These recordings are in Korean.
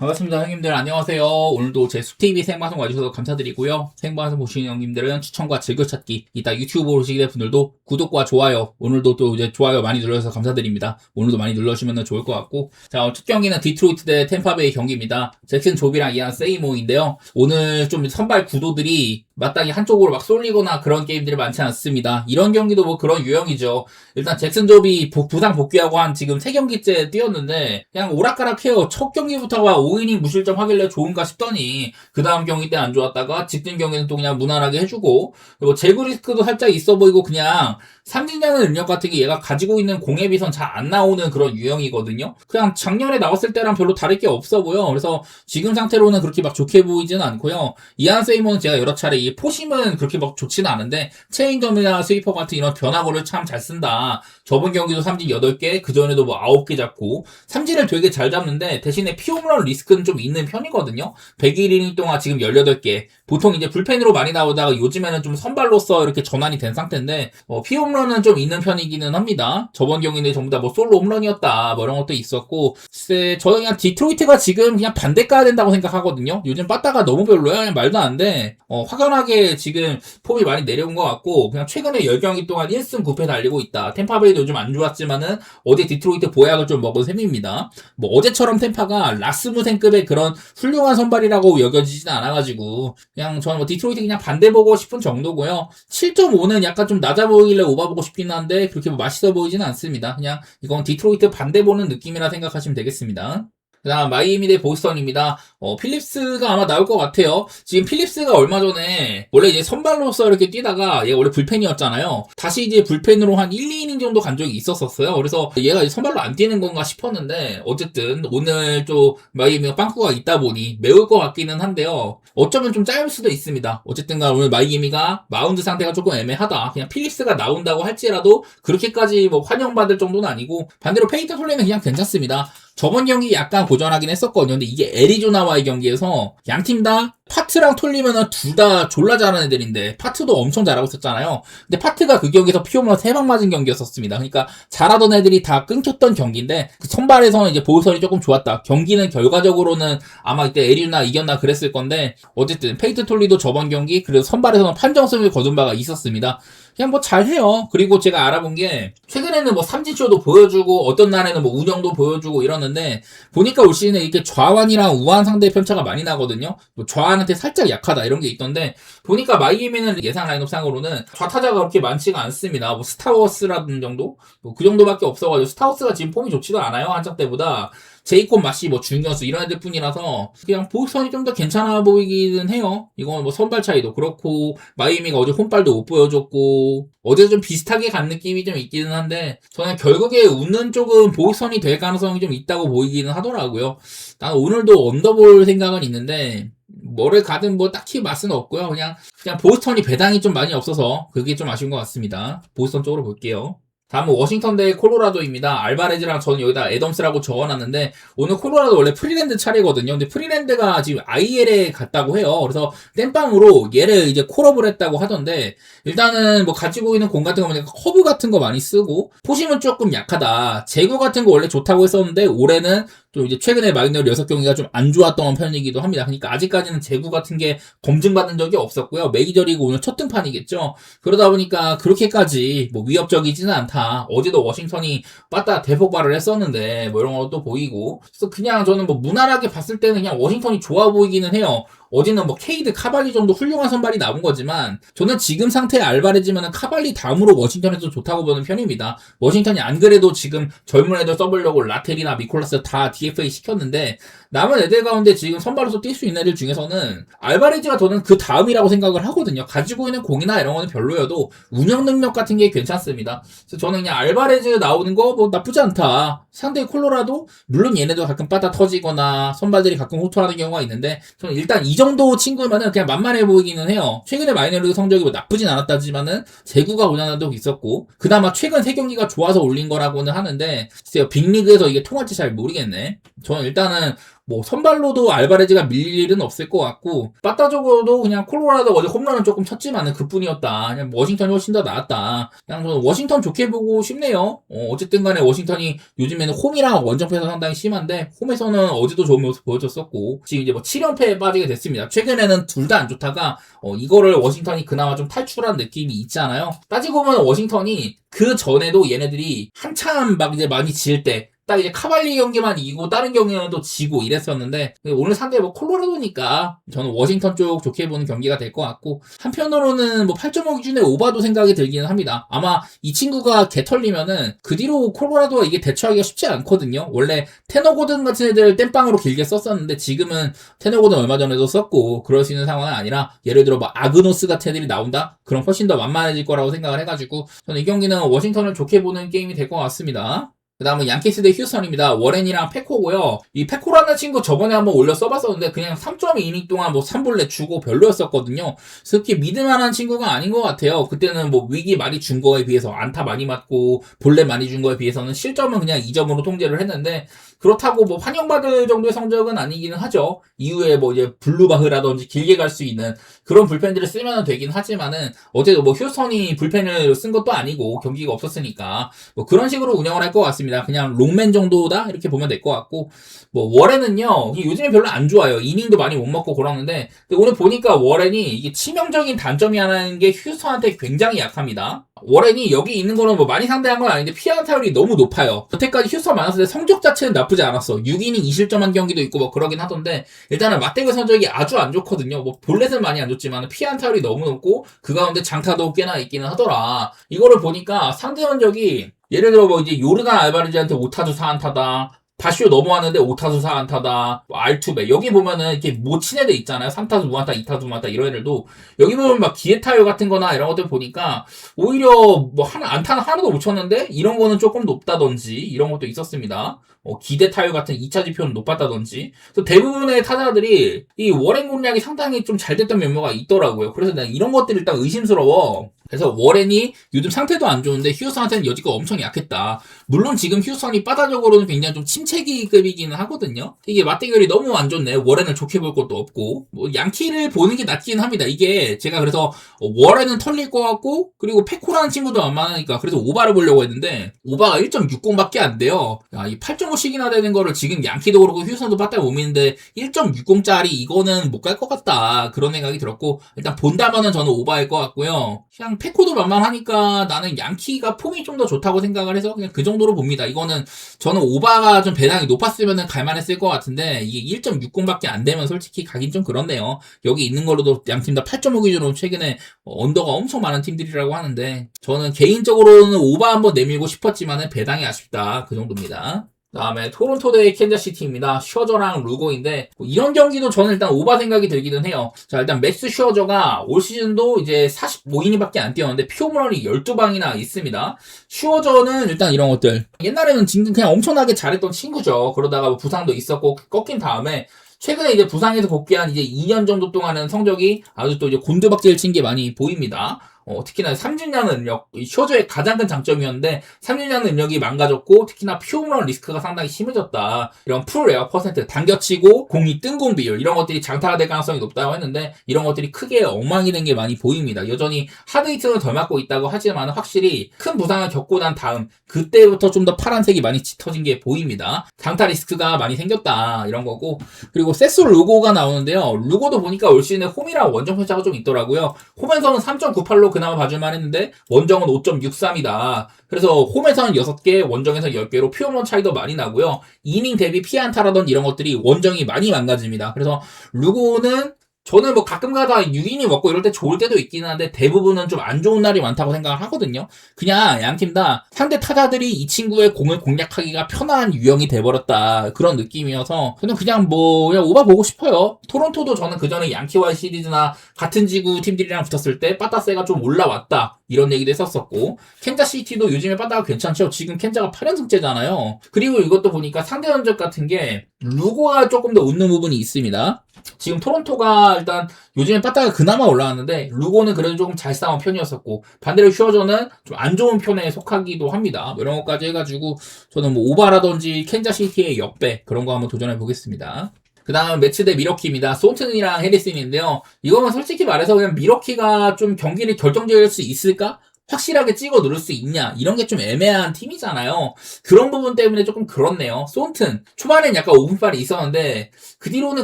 반갑습니다, 형님들. 안녕하세요. 오늘도 제 숲TV 생방송 와주셔서 감사드리고요. 생방송 보시는 형님들은 추천과 즐겨찾기, 이따 유튜브 보시는 분들도 구독과 좋아요, 오늘도 또 이제 좋아요 많이 눌러주셔서 감사드립니다. 오늘도 많이 눌러주시면 좋을 것 같고, 자, 첫 경기는 디트로이트 대 템파베이 경기입니다. 잭슨 조비랑 이안 세이모인데요. 오늘 좀 선발 구도들이 마땅히 한쪽으로 막 쏠리거나 그런 게임들이 많지 않습니다. 이런 경기도 뭐 그런 유형이죠. 일단 잭슨 조비 부상 복귀하고 한 지금 3경기째 뛰었는데 그냥 오락가락해요. 첫 경기부터가 5이닝 무실점 하길래 좋은가 싶더니 그 다음 경기 때 안 좋았다가 직전 경기는 또 그냥 무난하게 해주고, 그리고 제구 리스크도 살짝 있어 보이고, 그냥 삼진자는 능력 같은 게 얘가 가지고 있는 공에 비선 잘 안 나오는 그런 유형이거든요. 그냥 작년에 나왔을 때랑 별로 다를 게 없어 보여. 그래서 지금 상태로는 그렇게 막 좋게 보이지는 않고요. 이안 세이머는 제가 여러 차례 이 포심은 그렇게 막 좋지는 않은데 체인점이나 스위퍼 같은 이런 변화구를 참 잘 쓴다. 저번 경기도 삼진 8개, 그전에도 뭐 9개 잡고 삼진을 되게 잘 잡는데 대신에 피홈런 리스크는 좀 있는 편이거든요. 101이닝 동안 지금 18개. 보통 이제 불펜으로 많이 나오다가 요즘에는 좀 선발로서 이렇게 전환이 된 상태인데 피홈런은 좀 있는 편이기는 합니다. 저번 경기는 전부 다 뭐 솔로 홈런이었다 뭐 이런 것도 있었고, 글쎄 저는 그냥 디트로이트가 지금 그냥 반대 가야 된다고 생각하거든요. 요즘 빠따가 너무 별로야. 그냥 말도 안 돼. 확연하게 지금 폼이 많이 내려온 것 같고, 그냥 최근에 10경기 동안 1승 9패 달리고 있다. 템파베이도 요즘 안 좋았지만은 어제 디트로이트 보약을 좀 먹은 셈입니다. 뭐 어제처럼 템파가 라스무센급의 그런 훌륭한 선발이라고 여겨지지는 않아가지고 그냥 저는 뭐 디트로이트 그냥 반대 보고 싶은 정도고요. 7.5는 약간 좀 낮아 보이길래 오바보고 싶긴 한데 그렇게 뭐 맛있어 보이지는 않습니다. 그냥 이건 디트로이트 반대 보는 느낌이라 생각하시면 되겠습니다. 그 다음 마이애미 대 보스턴입니다. 필립스가 아마 나올 것 같아요. 지금 필립스가 얼마 전에 원래 이제 선발로서 이렇게 뛰다가 얘가 원래 불펜이었잖아요. 다시 이제 불펜으로 한 1, 2이닝 정도 간 적이 있었어요. 그래서 얘가 이제 선발로 안 뛰는 건가 싶었는데 어쨌든 오늘 좀 마이애미가 빵꾸가 있다 보니 매울 것 같기는 한데요. 어쩌면 좀 짧을 수도 있습니다. 어쨌든 오늘 마이애미가 마운드 상태가 조금 애매하다. 그냥 필립스가 나온다고 할지라도 그렇게까지 뭐 환영받을 정도는 아니고, 반대로 페이터 톨레는 그냥 괜찮습니다. 저번 경기 약간 고전하긴 했었거든요. 근데 이게 애리조나와의 경기에서 양팀 다 파트랑 톨리면은 둘 다 졸라 잘하는 애들인데 파트도 엄청 잘하고 있었잖아요. 근데 파트가 그 경기에서 피홈런 3방 맞은 경기였었습니다. 그러니까 잘하던 애들이 다 끊겼던 경기인데 그 선발에서는 이제 보우설이 조금 좋았다. 경기는 결과적으로는 아마 이때 애리조나 이겼나 그랬을 건데 어쨌든 페이트 톨리도 저번 경기 그래도 선발에서는 판정승을 거둔 바가 있었습니다. 그냥 뭐 잘해요. 그리고 제가 알아본 게 최근에는 뭐 삼진쇼도 보여주고 어떤 날에는 뭐 운영도 보여주고 이러는데 보니까 올 시즌에 이렇게 좌완이랑 우완 상대 편차가 많이 나거든요. 뭐 좌완한테 살짝 약하다 이런 게 있던데 보니까 마이애미는 예상 라인업 상으로는 좌타자가 그렇게 많지가 않습니다. 뭐 스타워스라는 정도? 뭐 그 정도밖에 없어가지고 스타워스가 지금 폼이 좋지도 않아요. 한참 때보다. 제이콥 마시 뭐 중견수 이런 애들 뿐이라서 그냥 보스턴이 좀 더 괜찮아 보이기는 해요. 이건 뭐 선발 차이도 그렇고 마이애미가 어제 홈발도 못 보여줬고 어제 좀 비슷하게 간 느낌이 좀 있기는 한데 저는 결국에 웃는 쪽은 보스턴이 될 가능성이 좀 있다고 보이기는 하더라고요. 난 오늘도 언더볼 생각은 있는데 뭐를 가든 뭐 딱히 맛은 없고요. 그냥 보스턴이 배당이 좀 많이 없어서 그게 좀 아쉬운 것 같습니다. 보스턴 쪽으로 볼게요. 다음은 워싱턴 대 콜로라도입니다. 알바레즈랑 저는 여기다 애덤스라고 적어놨는데 오늘 콜로라도 원래 프리랜드 차례거든요. 근데 프리랜드가 지금 IL에 갔다고 해요. 그래서 땜빵으로 얘를 이제 콜업을 했다고 하던데 일단은 뭐 가지고 있는 공 같은 거 보니까 커브 같은 거 많이 쓰고 포심은 조금 약하다. 제구 같은 거 원래 좋다고 했었는데 올해는 또 이제 최근에 마이너리 6경기가 좀 안 좋았던 편이기도 합니다. 그러니까 아직까지는 제구 같은 게 검증받은 적이 없었고요. 메이저리그 오늘 첫 등판이겠죠. 그러다 보니까 그렇게까지 뭐 위협적이지는 않다. 어제도 워싱턴이 빠따 대폭발을 했었는데 뭐 이런 것도 보이고, 그래서 그냥 저는 뭐 무난하게 봤을 때는 그냥 워싱턴이 좋아 보이기는 해요. 어제는 뭐 케이드 카발리 정도 훌륭한 선발이 나온 거지만 저는 지금 상태의 알바레즈면은 카발리 다음으로 워싱턴에서 좋다고 보는 편입니다. 워싱턴이 안 그래도 지금 젊은 애들 써보려고 라텔이나 미콜라스 다 DFA 시켰는데 남은 애들 가운데 지금 선발로서 뛸 수 있는 애들 중에서는 알바레즈가 저는 그 다음이라고 생각을 하거든요. 가지고 있는 공이나 이런 거는 별로여도 운영 능력 같은 게 괜찮습니다. 그래서 저는 그냥 알바레즈 나오는 거 뭐 나쁘지 않다. 상대 콜로라도 물론 얘네도 가끔 빠따 터지거나 선발들이 가끔 호투하는 경우가 있는데 저는 일단 이 정도 친구면은 그냥 만만해 보이기는 해요. 최근에 마이너리그 성적이 뭐 나쁘진 않았다지만은 제구가 오냐는 적이 있었고 그나마 최근 3경기가 좋아서 올린 거라고는 하는데 글쎄요, 빅리그에서 이게 통할지 잘 모르겠네. 저는 일단은 뭐 선발로도 알바레즈가 밀릴 일은 없을 것 같고 빠따적으로도 그냥 콜로라도 어제 홈런은 조금 쳤지만은 그뿐이었다. 그냥 워싱턴이 훨씬 더 나았다. 그냥 저는 워싱턴 좋게 보고 싶네요. 어쨌든 간에 워싱턴이 요즘에는 홈이랑 원정패가 상당히 심한데 홈에서는 어제도 좋은 모습 보여줬었고 지금 이제 뭐 7연패에 빠지게 됐습니다. 최근에는 둘 다 안 좋다가 이거를 워싱턴이 그나마 좀 탈출한 느낌이 있잖아요. 따지고 보면 워싱턴이 그 전에도 얘네들이 한참 막 이제 많이 질 때 딱 이제 카발리 경기만 이기고 다른 경기는 또 지고 이랬었는데 오늘 상대 뭐 콜로라도니까 저는 워싱턴 쪽 좋게 보는 경기가 될 것 같고 한편으로는 뭐 8.5 기준의 오바도 생각이 들기는 합니다. 아마 이 친구가 개 털리면은 그 뒤로 콜로라도가 이게 대처하기가 쉽지 않거든요. 원래 테너고든 같은 애들 땜빵으로 길게 썼었는데 지금은 테너고든 얼마 전에도 썼고 그럴 수 있는 상황은 아니라 예를 들어 뭐 아그노스 같은 애들이 나온다? 그럼 훨씬 더 만만해질 거라고 생각을 해가지고 저는 이 경기는 워싱턴을 좋게 보는 게임이 될 것 같습니다. 그 다음은 양키스 대 휴스턴입니다. 워렌이랑 페코고요. 이 페코라는 친구 저번에 한번 올려 써봤었는데 그냥 3.2이닝 동안 뭐 3볼넷 주고 별로였었거든요. 그렇게 믿을만한 친구가 아닌 것 같아요. 그때는 뭐 위기 많이 준 거에 비해서 안타 많이 맞고 볼넷 많이 준 거에 비해서는 실점은 그냥 2점으로 통제를 했는데 그렇다고 뭐 환영받을 정도의 성적은 아니기는 하죠. 이후에 뭐 이제 블루바흐라든지 길게 갈 수 있는 그런 불펜들을 쓰면 되긴 하지만은 어제도 뭐 휴스턴이 불펜을 쓴 것도 아니고 경기가 없었으니까 뭐 그런 식으로 운영을 할 것 같습니다. 그냥 롱맨 정도다 이렇게 보면 될 것 같고 뭐 워렌은요 요즘에 별로 안 좋아요. 이닝도 많이 못 먹고 그러는데 오늘 보니까 워렌이 이게 치명적인 단점이 하나인 게 휴스턴한테 굉장히 약합니다. 워렌이 여기 있는 거는 뭐 많이 상대한 건 아닌데 피안타 타율이 너무 높아요. 여태까지 휴스턴 만났을 때 성적 자체는 나쁘지 않았어. 6이닝 2실점한 경기도 있고 뭐 그러긴 하던데 일단은 맞대결 성적이 아주 안 좋거든요. 뭐 볼넷은 많이 안 좋지만 피안타 타율이 너무 높고 그 가운데 장타도 꽤나 있기는 하더라. 이거를 보니까 상대 전적이 예를 들어 뭐 이제 요르단 알바레즈한테 5타수 4안타다. 바쇼 넘어왔는데 5타수 4안타다. 알투베. 여기 보면은 이렇게 못 친 애들 있잖아요. 3타수 무안타, 2타수 무안타 이런 애들도 여기 보면 막 기회타율 같은 거나 이런 것들 보니까 오히려 뭐 안타는 하나도 못 쳤는데 이런 거는 조금 높다든지 이런 것도 있었습니다. 기대 타율 같은 2차 지표는 높았다든지. 그래서 대부분의 타자들이 이 워렌 공략이 상당히 좀 잘 됐던 면모가 있더라고요. 그래서 난 이런 것들이 일단 의심스러워. 그래서 워렌이 요즘 상태도 안 좋은데 휴스턴한테는 여지가 엄청 약했다. 물론 지금 휴스턴이 바다적으로는 굉장히 좀 침체기급이기는 하거든요. 이게 맞대결이 너무 안 좋네. 워렌을 좋게 볼 것도 없고 뭐 양키를 보는 게 낫긴 합니다. 이게 제가 그래서 워렌은 털릴 것 같고 그리고 페코라는 친구도 안 많으니까 그래서 오바를 보려고 했는데 오바가 1.60밖에 안 돼요. 야, 이 8.5씩이나 되는 거를 지금 양키도 그렇고 휴스턴도 바닥에 못 미는데 1.60짜리 이거는 못 갈 것 같다. 그런 생각이 들었고 일단 본다면은 저는 오바일 것 같고요. 그냥 페코도 만만하니까 나는 양키가 폼이 좀 더 좋다고 생각을 해서 그냥 그 정도로 봅니다. 이거는 저는 오바가 좀 배당이 높았으면 갈만했을 것 같은데 이게 1.60밖에 안 되면 솔직히 가긴 좀 그렇네요. 여기 있는 걸로도 양팀 다 8.5 기준으로 최근에 언더가 엄청 많은 팀들이라고 하는데 저는 개인적으로는 오바 한번 내밀고 싶었지만 배당이 아쉽다. 그 정도입니다. 다음에 토론토 대 캔자시티입니다. 슈어저랑 루고인데 이런 경기도 저는 일단 오바 생각이 들기는 해요. 자 일단 맥스 슈어저가 올 시즌도 이제 45이닝밖에 안 뛰었는데 피홈런이 12방이나 있습니다. 슈어저는 일단 이런 것들 옛날에는 지금 그냥 엄청나게 잘했던 친구죠. 그러다가 뭐 부상도 있었고 꺾인 다음에 최근에 이제 부상에서 복귀한 이제 2년 정도 동안은 성적이 아주 또 이제 곤두박질 친 게 많이 보입니다. 특히나 삼진량 능력, 슈어저의 가장 큰 장점이었는데 삼진량 능력이 망가졌고 특히나 피홈런 리스크가 상당히 심해졌다. 이런 풀에어 퍼센트, 당겨치고 공이 뜬공 비율 이런 것들이 장타가 될 가능성이 높다고 했는데 이런 것들이 크게 엉망이 된 게 많이 보입니다. 여전히 하드히트는 덜 맞고 있다고 하지만 확실히 큰 부상을 겪고 난 다음 그때부터 좀 더 파란색이 많이 짙어진 게 보입니다. 장타 리스크가 많이 생겼다 이런 거고 그리고 세스 루고가 나오는데요. 루고도 보니까 올 시즌에 홈이랑 원정 편차가 좀 있더라고요. 홈에서는 3.98로 그나마 봐줄만 했는데 원정은 5.63이다. 그래서 홈에서는 6개, 원정에서는 10개로 피홈런 차이도 많이 나고요. 이닝 대비 피안타라던 이런 것들이 원정이 많이 망가집니다. 그래서 루고는 저는 뭐 가끔가다 6이닝 먹고 이럴 때 좋을 때도 있긴 한데 대부분은 좀 안 좋은 날이 많다고 생각을 하거든요. 그냥 양팀 다 상대 타자들이 이 친구의 공을 공략하기가 편한 유형이 돼버렸다. 그런 느낌이어서 저는 그냥 오바 보고 싶어요. 토론토도 저는 그전에 양키와의 시리즈나 같은 지구 팀들이랑 붙었을 때 빠따세가 좀 올라왔다. 이런 얘기도 했었었고 캔자시티도 요즘에 빠따가 괜찮죠. 지금 캔자가 8연승째잖아요. 그리고 이것도 보니까 상대 전적 같은 게 루고가 조금 더 웃는 부분이 있습니다. 지금 토론토가 일단 요즘에 빠따가 그나마 올라왔는데 루고는 그래도 조금 잘 싸운 편이었었고 반대로 슈어저는 좀 안 좋은 편에 속하기도 합니다. 이런 것까지 해가지고 저는 오바라든지 캔자시티의 역배 그런 거 한번 도전해 보겠습니다. 그 다음 매치 대 미러키입니다. 손튼이랑 해리슨인데요. 이거는 솔직히 말해서 그냥 미러키가 좀 경기를 결정지을 수 있을까? 확실하게 찍어 누를 수 있냐 이런 게 좀 애매한 팀이잖아요. 그런 부분 때문에 조금 그렇네요. 손튼 초반엔 약간 오픈빨이 있었는데 그 뒤로는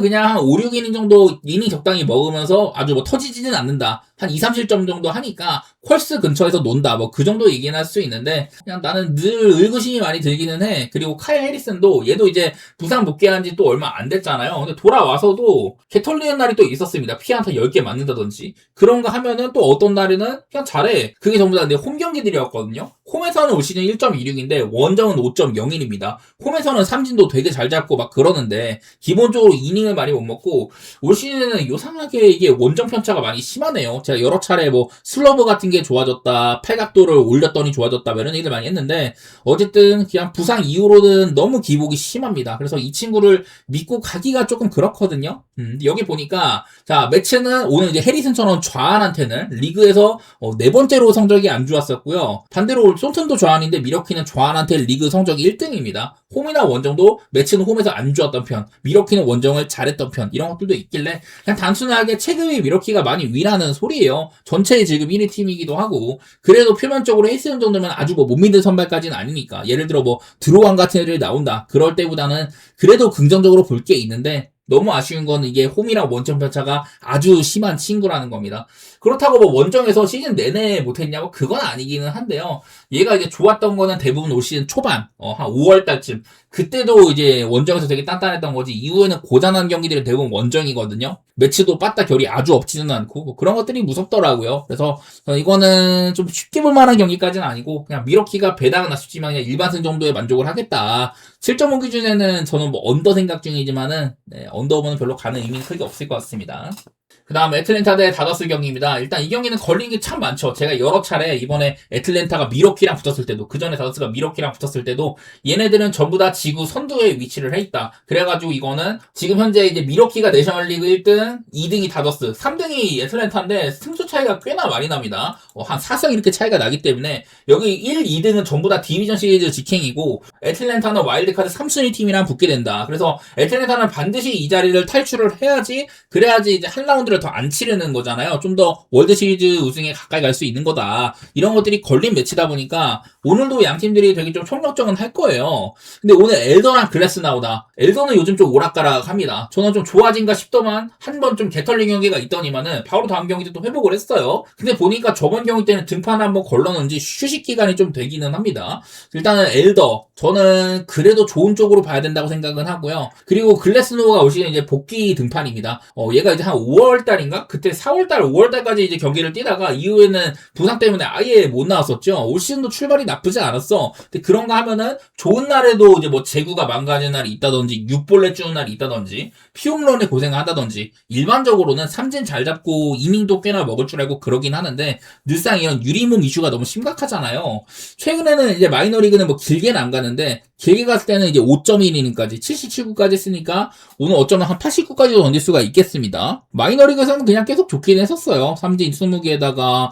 그냥 한 5, 6이닝 정도 이닝 적당히 먹으면서 아주 뭐 터지지는 않는다. 한 2, 30점 정도 하니까 퀄스 근처에서 논다. 뭐 그 정도 얘기는 할 수 있는데 그냥 나는 늘 의구심이 많이 들기는 해. 그리고 카일 해리슨도 얘도 이제 부상 복귀한 지 또 얼마 안 됐잖아요. 근데 돌아와서도 개 털리는 날이 또 있었습니다. 피안타 10개 맞는다든지 그런 거 하면은 또 어떤 날에는 그냥 잘해. 그게 전부 다 내 홈 경기들이었거든요. 홈에서는 올 시즌 1.26인데 원정은 5.01입니다. 홈에서는 삼진도 되게 잘 잡고 막 그러는데 기본적으로 이닝을 많이 못 먹고 올 시즌에는 요상하게 이게 원정 편차가 많이 심하네요. 제가 여러 차례 뭐 슬러브 같은 게 좋아졌다, 팔각도를 올렸더니 좋아졌다 뭐 이런 얘기를 많이 했는데 어쨌든 그냥 부상 이후로는 너무 기복이 심합니다. 그래서 이 친구를 믿고 가기가 조금 그렇거든요. 여기 보니까 자 매치는 오늘 이제 해리슨처럼 좌안한테는 리그에서 네 번째로 성적이 안 좋았었고요. 반대로 손튼도 좌안인데 미러키는 좌안한테 리그 성적이 1등입니다. 홈이나 원정도 매치는 홈에서 안 좋았던 편, 미러키는 원정을 잘했던 편 이런 것들도 있길래 그냥 단순하게 체급이 미러키가 많이 위라는 소리예요. 전체의 지금 1위 팀이기도 하고 그래도 표면적으로 헬스는 정도면 아주 뭐 못 믿을 선발까지는 아니니까 예를 들어 뭐 드로왕 같은 애들이 나온다 그럴 때보다는 그래도 긍정적으로 볼 게 있는데 너무 아쉬운 건 이게 홈이랑 원정 편차가 아주 심한 친구라는 겁니다. 그렇다고 뭐 원정에서 시즌 내내 못했냐고 그건 아니기는 한데요. 얘가 이제 좋았던 거는 대부분 올 시즌 초반, 한 5월 달쯤. 그때도 이제 원정에서 되게 단단했던 거지. 이후에는 고단한 경기들이 대부분 원정이거든요. 매치도 빠따 결이 아주 없지는 않고 뭐 그런 것들이 무섭더라고요. 그래서 이거는 좀 쉽게 볼 만한 경기까지는 아니고 그냥 미러키가 배당은 아쉽지만 그냥 일반승 정도에 만족을 하겠다. 7.5 기준에는 저는 뭐 언더 생각 중이지만은 언더오버는 별로 가는 의미는 크게 없을 것 같습니다. 그 다음 애틀랜타 대 다저스 경기입니다. 일단 이 경기는 걸린 게 참 많죠. 제가 여러 차례 이번에 애틀랜타가 미러키랑 붙었을 때도 그 전에 다저스가 미러키랑 붙었을 때도 얘네들은 전부 다 지구 선두에 위치를 해 있다. 그래가지고 이거는 지금 현재 이제 미러키가 내셔널리그 1등, 2등이 다저스, 3등이 애틀랜타인데 승수 차이가 꽤나 많이 납니다. 한 4성 이렇게 차이가 나기 때문에 여기 1, 2등은 전부 다 디비전 시리즈 직행이고 애틀랜타는 와일드카드 3순위 팀이랑 붙게 된다. 그래서 애틀랜타는 반드시 이 자리를 탈출을 해야지 그래야지 이제 한 라운드를 더 안 치르는 거잖아요. 좀 더 월드 시리즈 우승에 가까이 갈 수 있는 거다. 이런 것들이 걸린 매치다 보니까 오늘도 양 팀들이 되게 좀 총력전은 할 거예요. 근데 오늘 엘더랑 글래스 나오다. 엘더는 요즘 좀 오락가락합니다. 저는 좀 좋아진가 싶더만 한 번 좀 개털린 경기가 있더니만은 바로 다음 경기 때 또 회복을 했어요. 근데 보니까 저번 경기 때는 등판 한번 걸러놓은지 휴식 기간이 좀 되기는 합니다. 일단은 엘더 저는 그래도 좋은 쪽으로 봐야 된다고 생각은 하고요. 그리고 글래스노가 올 시즌 이제 복귀 등판입니다. 얘가 이제 한 5월달인가? 그때 4월달, 5월달까지 이제 경기를 뛰다가 이후에는 부상 때문에 아예 못 나왔었죠. 올 시즌도 출발이 나쁘지 않았어. 근데 그런가 하면은 좋은 날에도 이제 뭐 제구가 망가지는 날이 있다든지 6볼넷 주는 날이 있다든지 피홈런에 고생을 한다든지 일반적으로는 삼진 잘 잡고 이닝도 꽤나 먹을 줄 알고 그러긴 하는데 늘상 이런 유리몸 이슈가 너무 심각하잖아요. 최근에는 이제 마이너리그는 뭐 길게는 안 가는데 길게 갔을 때는 이제 5.1이닝까지 77구까지 했으니까 오늘 어쩌면 한 89까지도 던질 수가 있겠습니다. 마이너리그에서는 그냥 계속 좋긴 했었어요. 삼진 20개에다가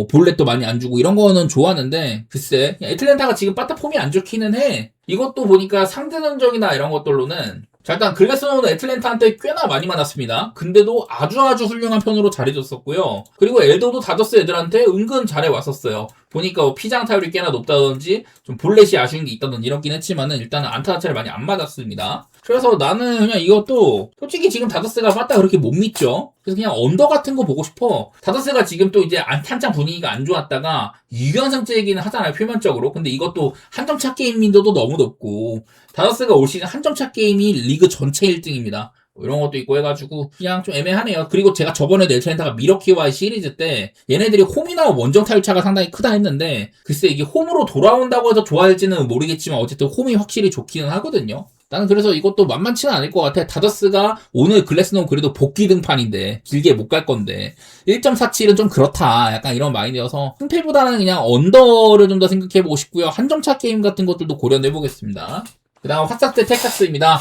볼넷도 많이 안 주고 이런 거는 좋았는데 글쎄 애틀랜타가 지금 빠따 폼이 안 좋기는 해. 이것도 보니까 상대 전적이나 이런 것들로는 자, 일단 글래스노는 애틀랜타한테 꽤나 많이 맞았습니다. 근데도 아주 훌륭한 편으로 잘해줬었고요. 그리고 엘더도 다저스 애들한테 은근 잘해왔었어요. 보니까 피장 타율이 꽤나 높다든지 좀 볼넷이 아쉬운 게 있다든지 이렇긴 했지만은 일단은 안타 자체를 많이 안 맞았습니다. 그래서 나는 그냥 이것도 솔직히 지금 다저스가 빠따 그렇게 못 믿죠. 그래서 그냥 언더 같은 거 보고 싶어. 다저스가 지금 또 이제 한창 분위기가 안 좋았다가 6연승째이기는 하잖아요, 표면적으로. 근데 이것도 한점차 게임 민도도 너무 높고 다저스가 올 시즌 한점차 게임이 리그 전체 1등입니다. 이런 것도 있고 해가지고 그냥 좀 애매하네요. 그리고 제가 저번에 애틀랜타가 미러키와의 시리즈 때 얘네들이 홈이나 원정 타율차가 상당히 크다 했는데 글쎄 이게 홈으로 돌아온다고 해서 좋아할지는 모르겠지만 어쨌든 홈이 확실히 좋기는 하거든요. 나는 그래서 이것도 만만치는 않을 것 같아. 다저스가 오늘 글래스노 그래도 복귀 등판인데 길게 못 갈 건데 1.47은 좀 그렇다. 약간 이런 마인드여서 승패보다는 그냥 언더를 좀 더 생각해보고 싶고요. 한점차 게임 같은 것들도 고려해보겠습니다. 그 다음 화사트 텍사스입니다.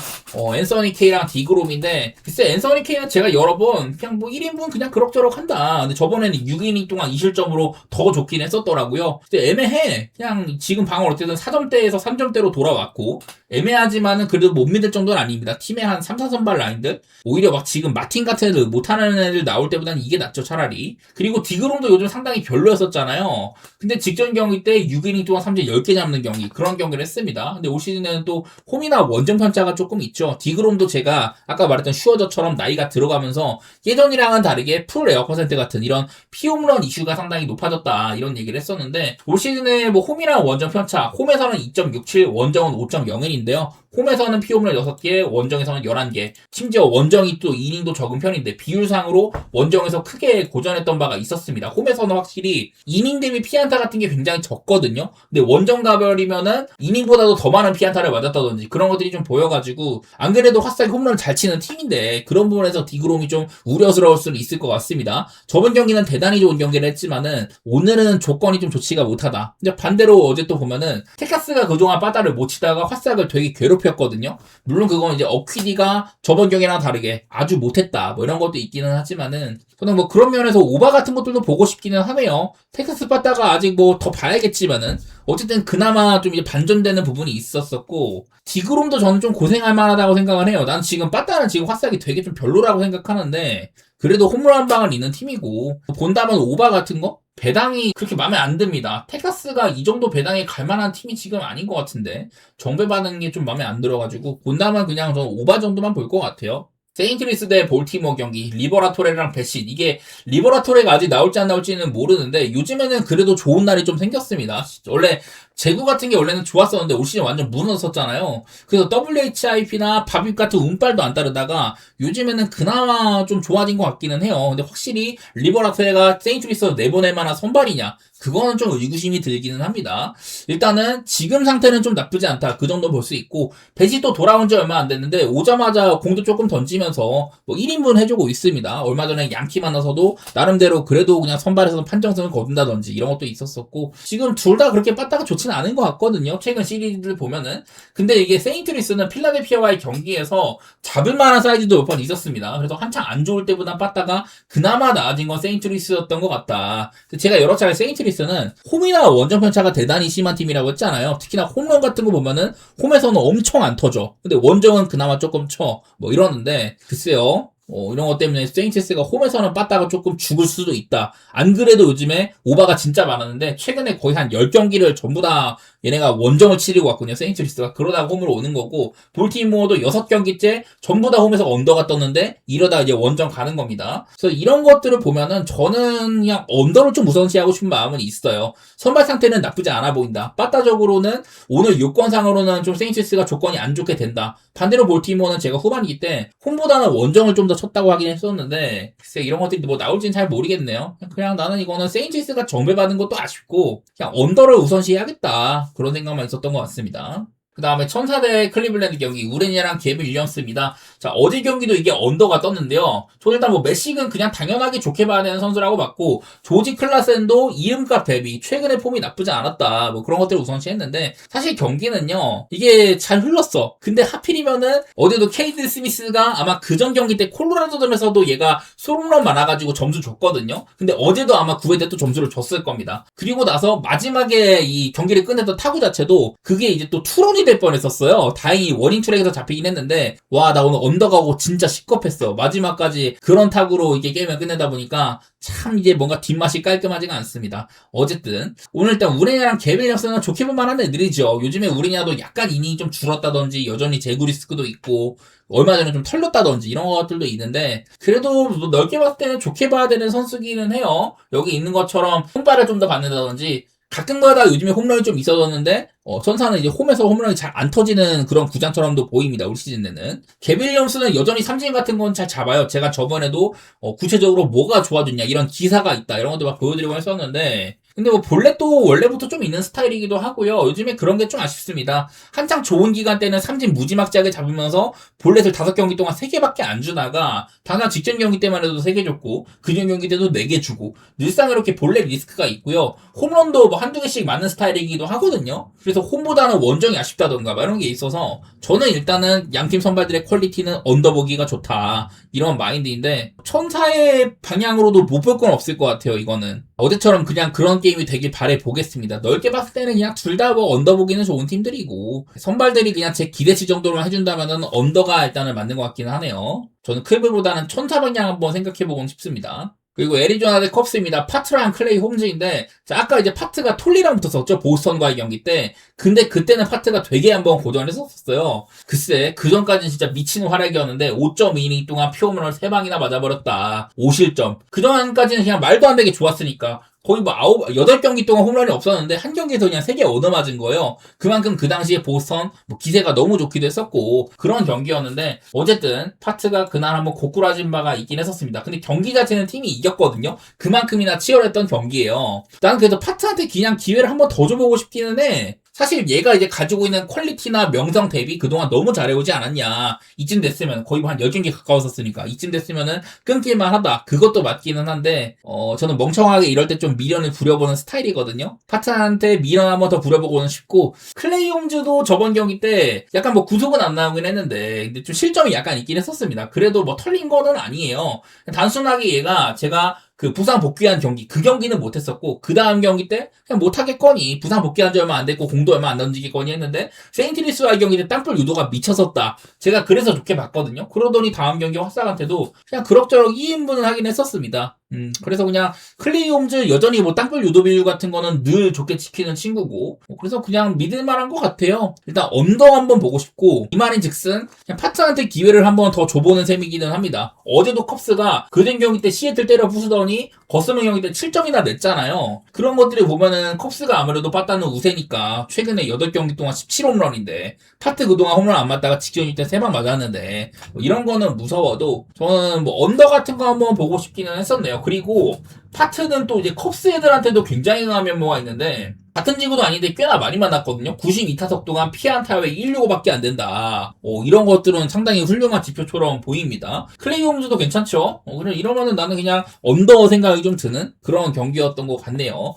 앤서니 K랑 디그롬인데, 글쎄, 앤서니 K는 제가 여러 번, 그냥 뭐 1인분 그냥 그럭저럭 한다. 근데 저번에는 6이닝 동안 2실점으로 더 좋긴 했었더라고요. 근데 애매해. 그냥 지금 방어를 어쨌든 4점대에서 3점대로 돌아왔고, 애매하지만은 그래도 못 믿을 정도는 아닙니다. 팀의 한 3, 4선발 라인들. 오히려 막 지금 마틴 같은 애들, 못하는 애들 나올 때보다는 이게 낫죠, 차라리. 그리고 디그롬도 요즘 상당히 별로였었잖아요. 근데 직전 경기 때 6이닝 동안 3점 10개 잡는 경기, 그런 경기를 했습니다. 근데 올 시즌에는 또 홈이나 원정 편차가 조금 있죠. 디그롬도 제가 아까 말했던 슈어저처럼 나이가 들어가면서 예전이랑은 다르게 풀 에어 퍼센트 같은 이런 피홈런 이슈가 상당히 높아졌다, 이런 얘기를 했었는데, 올 시즌에 뭐 홈이랑 원정 편차, 홈에서는 2.67, 원정은 5.01인데요. 홈에서는 피홈런 6개, 원정에서는 11개. 심지어 원정이 또 이닝도 적은 편인데 비율상으로 원정에서 크게 고전했던 바가 있었습니다. 홈에서는 확실히 이닝 대비 피안타 같은 게 굉장히 적거든요. 근데 원정 가별이면은 이닝보다도 더 많은 피안타를 맞았다든지 그런 것들이 좀 보여가지고, 안 그래도 화싹이 홈런을 잘 치는 팀인데 그런 부분에서 디그롬이 좀 우려스러울 수는 있을 것 같습니다. 저번 경기는 대단히 좋은 경기를 했지만은 오늘은 조건이 좀 좋지가 못하다. 근데 반대로 어제 또 보면은 텍사스가 그동안 빠따를 못 치다가 화싹을 되게 괴롭혔거든요. 물론 그건 이제 어퀴디가 저번 경기랑 다르게 아주 못했다 뭐 이런 것도 있기는 하지만은, 저는 뭐 그런 면에서 오바 같은 것들도 보고 싶기는 하네요. 텍사스 빠따가 아직 뭐 더 봐야겠지만은 어쨌든 그나마 좀 이제 반전되는 부분이 있었었고, 디그롬도 저는 좀 고생할 만하다고 생각을 해요. 난 지금 빠따는 지금 화싹이 되게 좀 별로라고 생각하는데, 그래도 홈런 한 방은 있는 팀이고, 본다면 오바 같은 거? 배당이 그렇게 마음에 안 듭니다. 텍사스가 이 정도 배당에 갈 만한 팀이 지금 아닌 것 같은데, 정배받는 게 좀 마음에 안 들어가지고, 본다면 그냥 저는 오바 정도만 볼 것 같아요. 세인트루이스 대 볼티모어 경기, 리버라토레랑 배신. 이게 리버라토레가 아직 나올지 안 나올지는 모르는데 요즘에는 그래도 좋은 날이 좀 생겼습니다. 원래 제구 같은 게 원래는 좋았었는데 올 시즌 완전 무너졌었잖아요. 그래서 WHIP나 바빕 같은 운빨도 안 따르다가 요즘에는 그나마 좀 좋아진 것 같기는 해요. 근데 확실히 리버라토레가 세인트루이스로 내보낼 만한 선발이냐, 그거는 좀 의구심이 들기는 합니다. 일단은 지금 상태는 좀 나쁘지 않다, 그 정도 볼 수 있고, 배시 또 돌아온 지 얼마 안 됐는데 오자마자 공도 조금 던지면서 뭐 1인분 해주고 있습니다. 얼마 전에 양키 만나서도 나름대로 그래도 그냥 선발에서 판정승을 거둔다든지 이런 것도 있었었고, 지금 둘 다 그렇게 빠따가 좋지는 않은 것 같거든요, 최근 시리즈를 보면은. 근데 이게 세인트루이스는 필라델피아와의 경기에서 잡을 만한 사이즈도 몇 번 있었습니다. 그래서 한창 안 좋을 때보다 빠따가 그나마 나아진 건 세인트루이스였던 것 같다. 제가 여러 차례 세인트루이스는 홈이나 원정 편차가 대단히 심한 팀이라고 했잖아요. 특히나 홈런 같은 거 보면은 홈에서는 엄청 안 터져. 근데 원정은 그나마 조금 쳐. 뭐 이러는데, 글쎄요. 이런 것 때문에 세인트스가 홈에서는 빠따가 조금 죽을 수도 있다. 안 그래도 요즘에 오바가 진짜 많았는데 최근에 거의 한 10경기를 전부 다 얘네가 원정을 치르고 왔거든요, 세인트루이스가. 그러다가 홈으로 오는 거고, 볼티모어도 6경기째 전부 다 홈에서 언더가 떴는데 이러다 이제 원정 가는 겁니다. 그래서 이런 것들을 보면은 저는 그냥 언더를 좀 우선시하고 싶은 마음은 있어요. 선발 상태는 나쁘지 않아 보인다. 빠따적으로는 오늘 요건상으로는 좀 세인트루이스가 조건이 안 좋게 된다. 반대로 볼티모어는 제가 후반기 때 홈보다는 원정을 좀 더 쳤다고 하긴 했었는데, 글쎄 이런 것들이 뭐 나올지는 잘 모르겠네요. 그냥 나는 이거는 세인트루이스가 정배받은 것도 아쉽고 그냥 언더를 우선시해야겠다, 그런 생각만 있었던 것 같습니다. 그 다음에 천사 대 클리블랜드 경기, 우레니아랑 게빌 윌리엄스입니다. 자, 어제 경기도 이게 언더가 떴는데요. 저는 일단 뭐 메식은 그냥 당연하게 좋게 봐야 되는 선수라고 봤고, 조지 클라센도 이음값 대비 최근에 폼이 나쁘지 않았다, 뭐 그런 것들을 우선시했는데, 사실 경기는요 이게 잘 흘렀어. 근데 하필이면은 어제도 케이드 스미스가 아마 그전 경기 때 콜로라도전에서도 얘가 솔홈런 많아가지고 점수 줬거든요. 근데 어제도 아마 9회 때 또 점수를 줬을 겁니다. 그리고 나서 마지막에 이 경기를 끝냈던 타구 자체도 그게 이제 또 투런이 될 뻔했었어요. 다행히 워닝 트랙에서 잡히긴 했는데, 와, 나 오늘 언더가고 진짜 시겁했어. 마지막까지 그런 타구로 이게 게임을 끝내다 보니까 참 이제 뭔가 뒷맛이 깔끔하지가 않습니다. 어쨌든 오늘 일단 우레니아랑 게빌 윌리엄스는 좋게 볼 만한 애들이죠. 요즘에 우레니아도 약간 이닝이 좀 줄었다든지 여전히 제구 리스크도 있고 얼마 전에 좀 털렸다든지 이런 것들도 있는데, 그래도 넓게 봤을 때는 좋게 봐야 되는 선수기는 해요. 여기 있는 것처럼 홈발을 좀 더 받는다든지, 가끔가다 요즘에 홈런이 좀 있어졌는데 천사는 이제 홈에서 홈런이 잘 안 터지는 그런 구장처럼도 보입니다, 올 시즌에는. 게빌 윌리엄스는 여전히 삼진 같은 건 잘 잡아요. 제가 저번에도 구체적으로 뭐가 좋아졌냐 이런 기사가 있다 이런 것들 막 보여드리고 했었는데, 근데 뭐 볼넷도 원래부터 좀 있는 스타일이기도 하고요. 요즘에 그런 게 좀 아쉽습니다. 한창 좋은 기간 때는 삼진 무지막지하게 잡으면서 볼넷을 5경기 동안 3개밖에 안 주다가 당장 직전 경기 때만 해도 3개 줬고 그전 경기 때도 4개 주고 늘상 이렇게 볼넷 리스크가 있고요. 홈런도 뭐 한두 개씩 맞는 스타일이기도 하거든요. 그래서 홈보다는 원정이 아쉽다던가 막 이런 게 있어서 저는 일단은 양팀 선발들의 퀄리티는 언더보기가 좋다. 이런 마인드인데 천사의 방향으로도 못 볼 건 없을 것 같아요. 이거는 어제처럼 그냥 그런 게임이 되길 바래 보겠습니다. 넓게 봤을 때는 그냥 둘 다 뭐 언더보기는 좋은 팀들이고 선발들이 그냥 제 기대치 정도로만 해준다면은 언더가 일단은 맞는 것 같기는 하네요. 저는 클브보다는 천사 방향 한번 생각해보고 싶습니다. 그리고 애리조나 대 컵스입니다. 파트랑 클레이 홈즈인데 자, 아까 이제 파트가 톨리랑 붙었었죠. 보스턴과의 경기 때. 근데 그때는 파트가 되게 한번 고전을 했었어요. 글쎄 그 전까지는 진짜 미친 활약이었는데 5.2이닝 동안 피홈런을 3방이나 맞아버렸다. 5실점. 그 전까지는 그냥 말도 안 되게 좋았으니까 거의 뭐 8경기 동안 홈런이 없었는데 한 경기에서 그냥 3개 얻어맞은 거예요. 그만큼 그 당시에 보스턴 뭐 기세가 너무 좋기도 했었고 그런 경기였는데 어쨌든 파트가 그날 한번 고꾸라진 바가 있긴 했었습니다. 근데 경기 자체는 팀이 이겼거든요. 그만큼이나 치열했던 경기예요. 나는 그래서 파트한테 그냥 기회를 한번 더 줘보고 싶기는 해. 사실 얘가 이제 가지고 있는 퀄리티나 명성 대비 그동안 너무 잘해오지 않았냐. 이쯤 됐으면 거의 한 10경기 가까웠었으니까 이쯤 됐으면은 끊길만 하다. 그것도 맞기는 한데 저는 멍청하게 이럴 때 좀 미련을 부려보는 스타일이거든요. 파트한테 미련 한번 더 부려보고는 싶고 클레이 홈즈도 저번 경기 때 약간 뭐 구속은 안 나오긴 했는데 근데 좀 실점이 약간 있긴 했었습니다. 그래도 뭐 털린 거는 아니에요. 단순하게 얘가 제가 그 부상 복귀한 경기 그 경기는 못했었고 그 다음 경기 때 그냥 못하겠거니 부상 복귀한 지 얼마 안 됐고 공도 얼마 안 던지겠거니 했는데 세인트리스와의 경기 때 땅볼 유도가 미쳤었다. 제가 그래서 좋게 봤거든요. 그러더니 다음 경기 화사한테도 그냥 그럭저럭 2인분을 하긴 했었습니다. 그래서 그냥 클레이 홈즈 여전히 뭐 땅볼 유도 비율 같은 거는 늘 좋게 지키는 친구고 그래서 그냥 믿을만한 것 같아요. 일단 언더 한번 보고 싶고 이 말인즉슨 그냥 파트한테 기회를 한번 더 줘보는 셈이기는 합니다. 어제도 컵스가 그전 경기 때 시애틀 때려 부수더니 거스는 경기 때 7점이나 냈잖아요. 그런 것들을 보면은 컵스가 아무래도 빠따는 우세니까 최근에 8경기 동안 17홈런인데 파트 그동안 홈런 안 맞다가 직전일 때 3방 맞았는데 뭐 이런 거는 무서워도 저는 뭐 언더 같은 거 한번 보고 싶기는 했었네요. 그리고 파트는 또 이제 컵스 애들한테도 굉장히 강한 면모가 있는데 같은 지구도 아닌데 꽤나 많이 만났거든요. 92타석 동안 피안 타율이 165밖에 안 된다. 이런 것들은 상당히 훌륭한 지표처럼 보입니다. 클레이 홈즈도 괜찮죠? 그래 이러면은 나는 그냥 언더 생각이 좀 드는 그런 경기였던 것 같네요.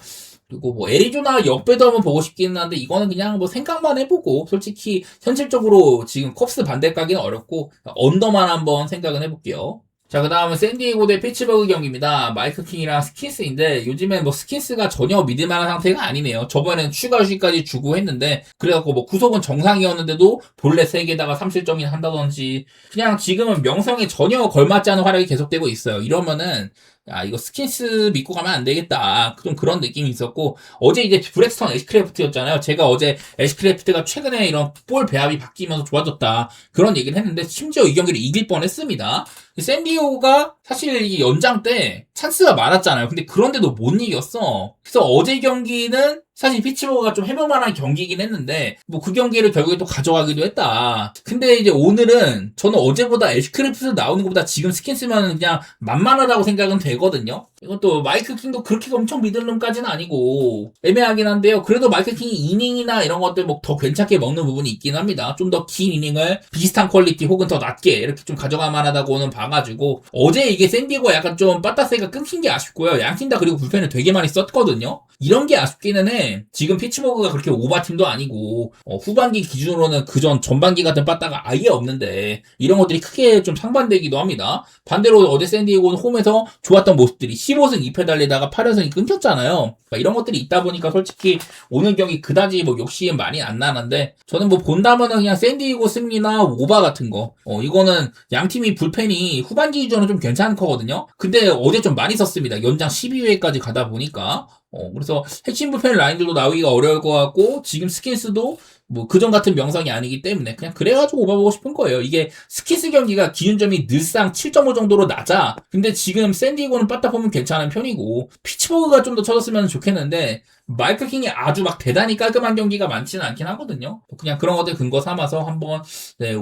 그리고 뭐 애리조나 역배도 한번 보고 싶기는 한데 이거는 그냥 뭐 생각만 해보고 솔직히 현실적으로 지금 컵스 반대 가기는 어렵고 언더만 한번 생각은 해볼게요. 자, 그 다음은 샌디에고 대 피츠버그 경기입니다. 마이크 킹이랑 스킨스인데 요즘엔 뭐 스킨스가 전혀 믿을만한 상태가 아니네요. 저번엔 추가 휴식까지 주고 했는데 그래갖고 뭐 구속은 정상이었는데도 본래 3개다가 3실점이나 한다든지 그냥 지금은 명성에 전혀 걸맞지 않은 활약이 계속되고 있어요. 이러면은 이거 스킨스 믿고 가면 안 되겠다. 좀 그런 느낌이 있었고, 어제 이제 브렉스턴 애쉬크래프트였잖아요. 제가 어제 애쉬크래프트가 최근에 이런 볼 배합이 바뀌면서 좋아졌다. 그런 얘기를 했는데, 심지어 이 경기를 이길 뻔 했습니다. 샌디에고가 사실 이 연장 때 찬스가 많았잖아요. 근데 그런데도 못 이겼어. 그래서 어제 경기는 사실 피츠버그가 좀 해볼만한 경기이긴 했는데 뭐 그 경기를 결국에 또 가져가기도 했다. 근데 이제 오늘은 저는 어제보다 애쉬크래프트 나오는 것보다 지금 스킨 쓰면 그냥 만만하다고 생각은 되거든요. 이것도 마이클 킹도 그렇게 엄청 믿을 놈까지는 아니고 애매하긴 한데요. 그래도 마이클 킹이 이닝이나 이런 것들 뭐 더 괜찮게 먹는 부분이 있긴 합니다. 좀 더 긴 이닝을 비슷한 퀄리티 혹은 더 낮게 이렇게 좀 가져갈 만하다고는 봐가지고 어제 이게 샌디에고가 약간 좀 빠따세가 끊긴 게 아쉽고요. 양팀 다 그리고 불펜을 되게 많이 썼거든요. 이런 게 아쉽기는 해. 지금 피츠버그가 그렇게 오바팀도 아니고 후반기 기준으로는 그전 전반기 같은 빠따가 아예 없는데 이런 것들이 크게 좀 상반되기도 합니다. 반대로 어제 샌디에고는 홈에서 좋았던 모습들이 15승 2패 달리다가 8연승이 끊겼잖아요. 그러니까 이런 것들이 있다 보니까 솔직히 오늘 경기 그다지 뭐 욕심 많이 안 나는데 저는 뭐 본다면은 그냥 샌디에고 승리나 오바 같은 거 이거는 양팀이 불펜이 후반기 기준으로 좀 괜찮은 거거든요. 근데 어제 좀 많이 썼습니다. 연장 12회까지 가다 보니까 그래서 핵심 불펜 라인들도 나오기가 어려울 것 같고 지금 스킨스도 뭐 그전 같은 명성이 아니기 때문에 그냥 그래가지고 오바보고 싶은 거예요. 이게 스킨스 경기가 기준점이 늘상 7.5 정도로 낮아. 근데 지금 샌디에고는 빠따 보면 괜찮은 편이고 피츠버그가 좀 더 쳐졌으면 좋겠는데 마이클 킹이 아주 막 대단히 깔끔한 경기가 많지는 않긴 하거든요. 그냥 그런 것들 근거 삼아서 한번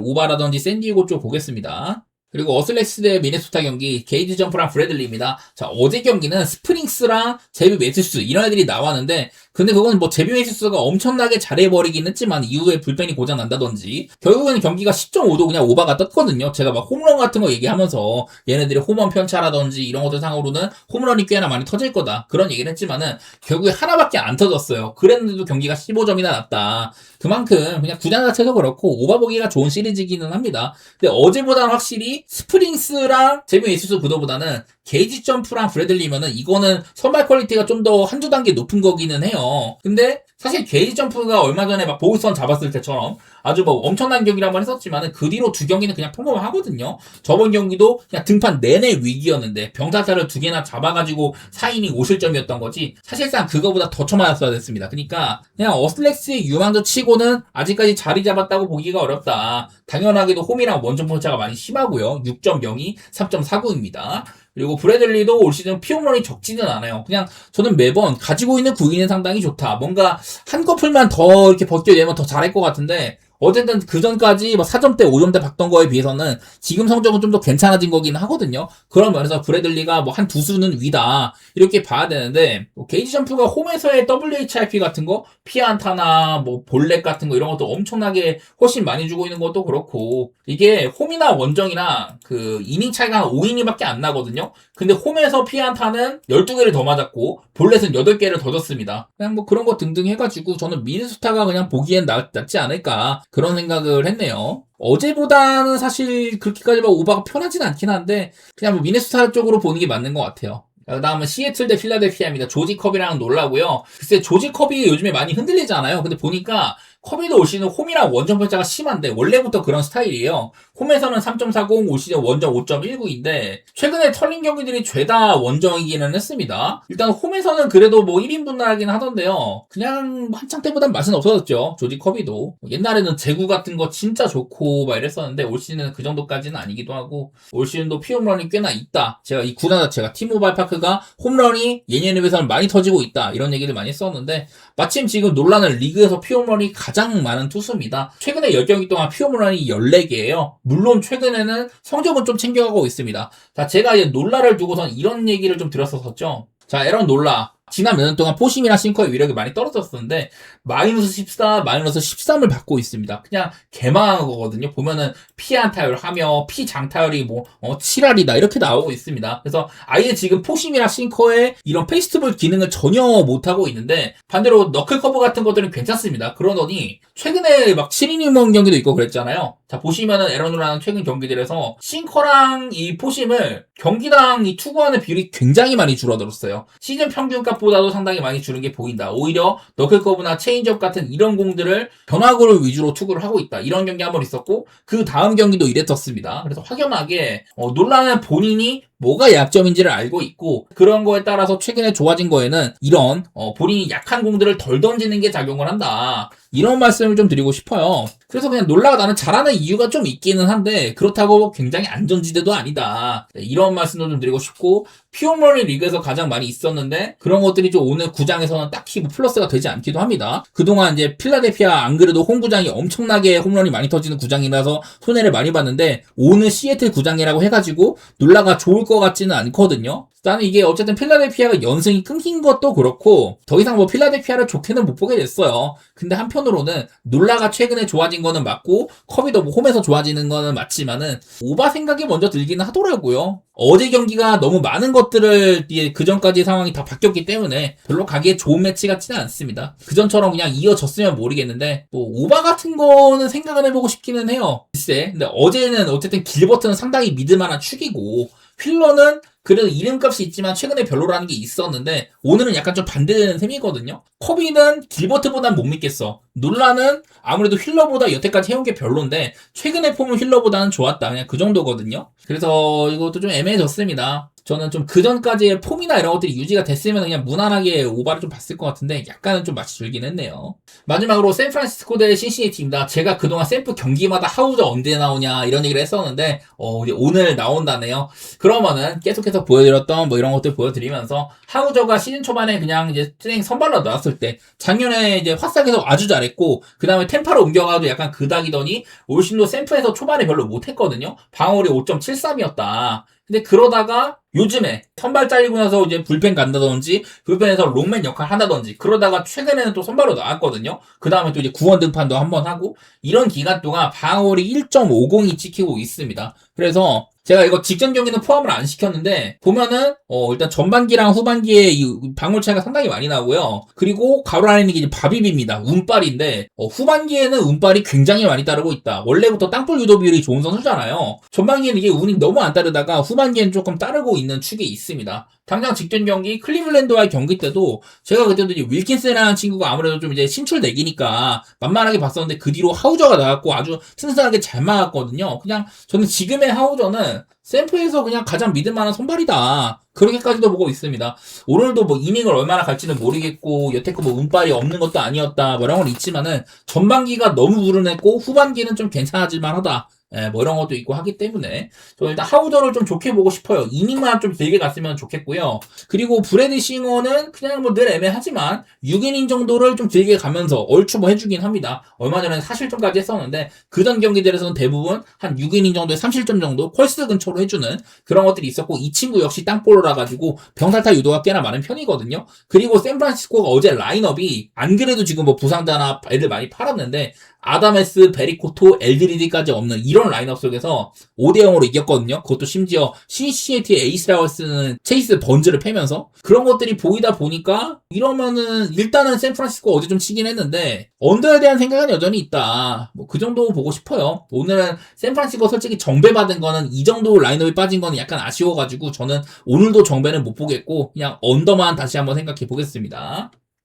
오바라든지 샌디에고 쪽 보겠습니다. 그리고 어슬렉스 대 미네소타 경기 게이지 점프랑 브래들리입니다. 자, 어제 경기는 스프링스랑 제비 매튜스 이런 애들이 나왔는데 근데 그건 뭐 제비 매튜스가 엄청나게 잘해버리긴 했지만 이후에 불펜이 고장 난다든지 결국에는 경기가 10.5도 그냥 오바가 떴거든요. 제가 막 홈런 같은 거 얘기하면서 얘네들이 홈런 편차라든지 이런 것들 상으로는 홈런이 꽤나 많이 터질 거다 그런 얘기를 했지만은 결국에 하나밖에 안 터졌어요. 그랬는데도 경기가 15점이나 났다. 그만큼 그냥 구장 자체도 그렇고 오바 보기가 좋은 시리즈이기는 합니다. 근데 어제보다는 확실히 스프링스랑 제비 매튜스 구도보다는 게이지 점프랑 브래들리면은 이거는 선발 퀄리티가 좀 더 한두 단계 높은 거기는 해요. 근데 사실 게이지 점프가 얼마 전에 막 보우선 잡았을 때처럼 아주 뭐 엄청난 경기를 한번 했었지만은 그 뒤로 두 경기는 그냥 평범하거든요. 저번 경기도 그냥 등판 내내 위기였는데 병타자를 두 개나 잡아가지고 4이닝 5실점이었던 거지 사실상 그거보다 더 쳐맞았어야 됐습니다. 그러니까 그냥 어슬렉스의 유망주 치고는 아직까지 자리 잡았다고 보기가 어렵다. 당연하게도 홈이랑 원점 편차가 많이 심하고요. 6.02, 3.49입니다. 그리고 브래들리도 올 시즌 피홈런이 적지는 않아요. 그냥 저는 매번 가지고 있는 구위는 상당히 좋다. 뭔가 한 커플만 더 이렇게 벗겨내면 더 잘할 것 같은데 어쨌든 그 전까지 뭐 4점대, 5점대 박던 거에 비해서는 지금 성적은 좀 더 괜찮아진 거긴 하거든요. 그런 면에서 브래들리가 뭐 한 두 수는 위다 이렇게 봐야 되는데 뭐 게이지 점프가 홈에서의 WHIP 같은 거 피안타나 뭐 볼넷 같은 거 이런 것도 엄청나게 훨씬 많이 주고 있는 것도 그렇고 이게 홈이나 원정이나 그 이닝 차이가 한 5이닝밖에 안 나거든요. 근데 홈에서 피안타는 12개를 더 맞았고 볼넷은 8개를 더 줬습니다. 그냥 뭐 그런 거 등등 해가지고 저는 미네소타가 그냥 보기엔 낫지 않을까 그런 생각을 했네요. 어제보다는 사실 그렇게까지 막 오바가 편하진 않긴 한데 그냥 뭐 미네소타 쪽으로 보는 게 맞는 것 같아요. 그 다음은 시애틀 대 필라델피아입니다. 조지 컵이랑 놀라고요. 글쎄 조지 컵이 요즘에 많이 흔들리잖아요. 근데 보니까 컵이도 올 시즌 홈이랑 원정 편차가 심한데 원래부터 그런 스타일이에요. 홈에서는 3.40, 올 시즌 원정 5.19인데 최근에 털린 경기들이 죄다 원정이기는 했습니다. 일단 홈에서는 그래도 뭐 1인분하긴 하던데요. 그냥 한창 때보단 맛은 없어졌죠. 조지 컵이도. 옛날에는 제구 같은 거 진짜 좋고 막 이랬었는데 올 시즌은 그 정도까지는 아니기도 하고 올 시즌도 피홈런이 꽤나 있다. 제가 이 구단 자체가 티모바일 파크가 홈런이 예년에 비해서는 많이 터지고 있다. 이런 얘기를 많이 했었는데 마침 지금 논란은 리그에서 피홈런이 가장 많은 투수입니다. 최근에 10경기 동안 피홈런이 14개예요. 물론 최근에는 성적은 좀 챙겨가고 있습니다. 자, 제가 이제 놀라를 두고선 이런 얘기를 좀 드렸었죠. 자, 에런 놀라. 지난 몇 년 동안 포심이나 싱커의 위력이 많이 떨어졌었는데 마이너스 14, 마이너스 13을 받고 있습니다. 그냥 개망한 거거든요. 보면은 피안타율 하며 피장타율이 뭐 7할이다 이렇게 나오고 있습니다. 그래서 아예 지금 포심이나 싱커의 이런 페이스트볼 기능을 전혀 못하고 있는데 반대로 너클 커브 같은 것들은 괜찮습니다. 그러더니 최근에 막 7이닝 경기도 있고 그랬잖아요. 자, 보시면은 에런우라는 최근 경기들에서 싱커랑 이 포심을 경기당 이 투구하는 비율이 굉장히 많이 줄어들었어요. 시즌 평균값보다도 상당히 많이 줄은 게 보인다. 오히려 너클커브나 체인지업 같은 이런 공들을 변화구를 위주로 투구를 하고 있다. 이런 경기 한 번 있었고 그 다음 경기도 이랬었습니다. 그래서 확연하게 논란은 본인이 뭐가 약점인지를 알고 있고 그런 거에 따라서 최근에 좋아진 거에는 이런 본인이 약한 공들을 덜 던지는 게 작용을 한다. 이런 말씀을 좀 드리고 싶어요. 그래서 그냥 놀라가 나는 잘하는 이유가 좀 있기는 한데 그렇다고 굉장히 안전지대도 아니다. 이런 말씀도 좀 드리고 싶고 피홈런이 리그에서 가장 많이 있었는데 그런 것들이 좀 오늘 구장에서는 딱히 뭐 플러스가 되지 않기도 합니다. 그동안 이제 필라델피아 안 그래도 홈 구장이 엄청나게 홈런이 많이 터지는 구장이라서 손해를 많이 봤는데 오늘 시애틀 구장이라고 해가지고 놀라가 좋을 것 같지는 않거든요. 나는 이게 어쨌든 필라델피아가 연승이 끊긴 것도 그렇고 더 이상 뭐 필라델피아를 좋게는 못 보게 됐어요. 근데 한편으로는 놀라가 최근에 좋아진 거는 맞고 커비도 뭐 홈에서 좋아지는 거는 맞지만은 오바 생각이 먼저 들기는 하더라고요. 어제 경기가 너무 많은 것들을 그 전까지 상황이 다 바뀌었기 때문에 별로 가기에 좋은 매치 같지는 않습니다. 그전처럼 그냥 이어졌으면 모르겠는데 뭐 오바 같은 거는 생각을 해보고 싶기는 해요. 글쎄 근데 어제는 어쨌든 길버트는 상당히 믿을만한 축이고 휠러는 그래도 이름값이 있지만 최근에 별로라는 게 있었는데 오늘은 약간 좀 반대되는 셈이거든요. 커비는 길버트보단 못 믿겠어. 놀라는 아무래도 힐러보다 여태까지 해온 게 별론데 최근에 폼은 힐러보다는 좋았다. 그냥 그 정도거든요. 그래서 이것도 좀 애매해졌습니다. 저는 좀 그전까지의 폼이나 이런 것들이 유지가 됐으면 그냥 무난하게 오바를 좀 봤을 것 같은데 약간은 좀 맛이 줄긴 했네요. 마지막으로 샌프란시스코 대 신시내티입니다. 제가 그동안 샌프 경기마다 하우저 언제 나오냐 이런 얘기를 했었는데 이제 오늘 나온다네요. 그러면은 계속해서 시작해서 보여드렸던 뭐 이런 것들 보여드리면서 하우저가 시즌 초반에 그냥 이제 선발로 나왔을 때 작년에 이제 화싹에서 아주 잘했고 그 다음에 템파로 옮겨가도 약간 그닥이더니 올 시즌도 샘프에서 초반에 별로 못했거든요. 방어율이 5.73이었다. 근데 그러다가 요즘에 선발 잘리고 나서 이제 불펜 간다든지 불펜에서 롱맨 역할 한다든지 그러다가 최근에는 또 선발로 나왔거든요. 그 다음에 또 이제 구원 등판도 한번 하고 이런 기간 동안 방어율이 1.50이 찍히고 있습니다. 그래서 제가 이거 직전 경기는 포함을 안 시켰는데 보면은 일단 전반기랑 후반기에 이 방울 차이가 상당히 많이 나고요. 그리고 가로 안에 있는 게 이제 바비비입니다. 운빨인데 후반기에는 운빨이 굉장히 많이 따르고 있다. 원래부터 땅볼 유도 비율이 좋은 선수잖아요. 전반기에는 이게 운이 너무 안 따르다가 후반기에는 조금 따르고 있는 축이 있습니다. 당장 직전 경기 클리블랜드와의 경기 때도 제가 그때도 이제 윌킨슨이라는 친구가 아무래도 좀 이제 신출내기니까 만만하게 봤었는데 그 뒤로 하우저가 나왔고 아주 튼튼하게 잘 막았거든요. 그냥 저는 지금의 하우저는 샘프에서 그냥 가장 믿을 만한 선발이다. 그렇게까지도 보고 있습니다. 오늘도 뭐 이닝을 얼마나 갈지는 모르겠고 여태껏 뭐 운빨이 없는 것도 아니었다. 뭐 이런 건 있지만은 전반기가 너무 불운했고 후반기는 좀 괜찮아질만 하다. 뭐 이런 것도 있고 하기 때문에 저는 일단 하우저를 좀 좋게 보고 싶어요. 이닝만 좀 길게 갔으면 좋겠고요. 그리고 브래디 싱어는 그냥 뭐 늘 애매하지만 6이닝 정도를 좀 길게 가면서 얼추 뭐 해주긴 합니다. 얼마 전에는 4실점까지 했었는데 그전 경기들에서는 대부분 한 6이닝 정도의 3실점 정도 펄스 근처로 해주는 그런 것들이 있었고 이 친구 역시 땅볼러라 가지고 병살타 유도가 꽤나 많은 편이거든요. 그리고 샌프란시스코가 어제 라인업이 안 그래도 지금 뭐 부상자나 애들 많이 팔았는데 아다메스, 베리코토, 엘드리디까지 없는 이런 라인업 속에서 5대0으로 이겼거든요. 그것도 심지어 시시에티의 에이스라고 쓰는 체이스 번즈를 패면서 그런 것들이 보이다 보니까 이러면은 일단은 샌프란시스코 어제 좀 치긴 했는데 언더에 대한 생각은 여전히 있다. 뭐 그 정도 보고 싶어요. 오늘은 샌프란시스코 솔직히 정배 받은 거는 이 정도 라인업이 빠진 거는 약간 아쉬워가지고 저는 오늘도 정배는 못 보겠고 그냥 언더만 다시 한번 생각해 보겠습니다.